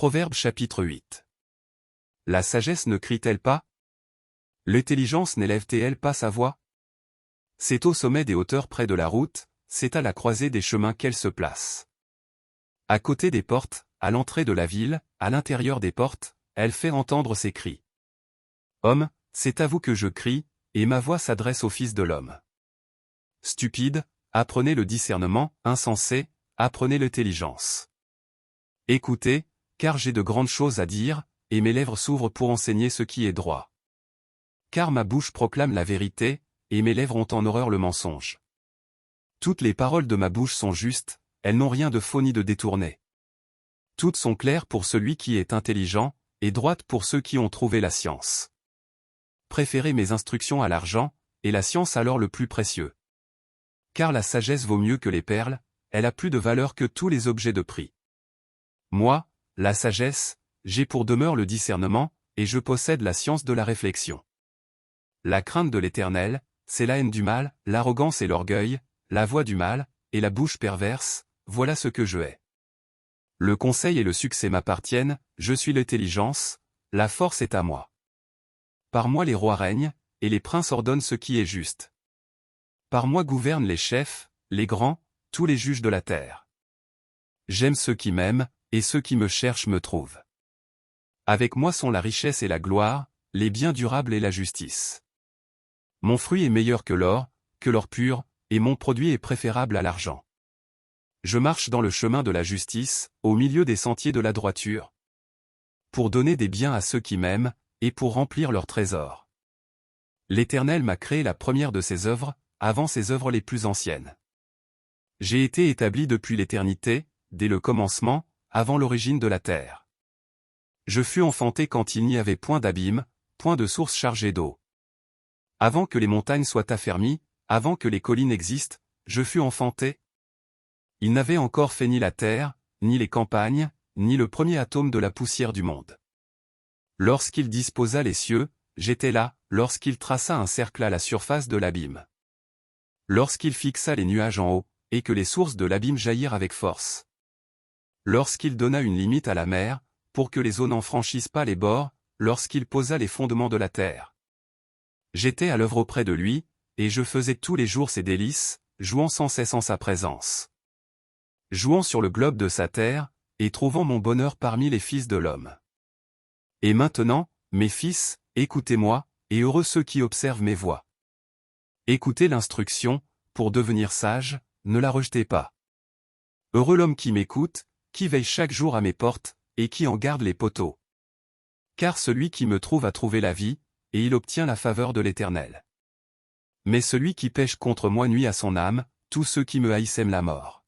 Proverbe chapitre 8. La sagesse ne crie-t-elle pas? L'intelligence n'élève-t-elle pas sa voix? C'est au sommet des hauteurs près de la route, c'est à la croisée des chemins qu'elle se place. À côté des portes, à l'entrée de la ville, à l'intérieur des portes, elle fait entendre ses cris. Homme, c'est à vous que je crie, et ma voix s'adresse au Fils de l'homme. Stupide, apprenez le discernement, insensé, apprenez l'intelligence. Écoutez, car j'ai de grandes choses à dire, et mes lèvres s'ouvrent pour enseigner ce qui est droit. Car ma bouche proclame la vérité, et mes lèvres ont en horreur le mensonge. Toutes les paroles de ma bouche sont justes, elles n'ont rien de faux ni de détourné. Toutes sont claires pour celui qui est intelligent, et droites pour ceux qui ont trouvé la science. Préférez mes instructions à l'argent, et la science alors le plus précieux. Car la sagesse vaut mieux que les perles, elle a plus de valeur que tous les objets de prix. Moi, la sagesse, j'ai pour demeure le discernement, et je possède la science de la réflexion. La crainte de l'Éternel, c'est la haine du mal, l'arrogance et l'orgueil, la voix du mal, et la bouche perverse, voilà ce que je hais. Le conseil et le succès m'appartiennent, je suis l'intelligence, la force est à moi. Par moi les rois règnent, et les princes ordonnent ce qui est juste. Par moi gouvernent les chefs, les grands, tous les juges de la terre. J'aime ceux qui m'aiment, et ceux qui me cherchent me trouvent. Avec moi sont la richesse et la gloire, les biens durables et la justice. Mon fruit est meilleur que l'or pur, et mon produit est préférable à l'argent. Je marche dans le chemin de la justice, au milieu des sentiers de la droiture. Pour donner des biens à ceux qui m'aiment, et pour remplir leurs trésors. L'Éternel m'a créé la première de ses œuvres, avant ses œuvres les plus anciennes. J'ai été établi depuis l'éternité, dès le commencement, avant l'origine de la terre. Je fus enfanté quand il n'y avait point d'abîme, point de source chargée d'eau. Avant que les montagnes soient affermies, avant que les collines existent, je fus enfanté. Il n'avait encore fait ni la terre, ni les campagnes, ni le premier atome de la poussière du monde. Lorsqu'il disposa les cieux, j'étais là, lorsqu'il traça un cercle à la surface de l'abîme. Lorsqu'il fixa les nuages en haut, et que les sources de l'abîme jaillirent avec force. Lorsqu'il donna une limite à la mer, pour que les eaux n'en franchissent pas les bords, lorsqu'il posa les fondements de la terre. J'étais à l'œuvre auprès de lui, et je faisais tous les jours ses délices, jouant sans cesse en sa présence. Jouant sur le globe de sa terre, et trouvant mon bonheur parmi les fils de l'homme. Et maintenant, mes fils, écoutez-moi, et heureux ceux qui observent mes voies. Écoutez l'instruction, pour devenir sage, ne la rejetez pas. Heureux l'homme qui m'écoute, qui veille chaque jour à mes portes, et qui en garde les poteaux. Car celui qui me trouve a trouvé la vie, et il obtient la faveur de l'Éternel. Mais celui qui pêche contre moi nuit à son âme, tous ceux qui me haïssent aiment la mort.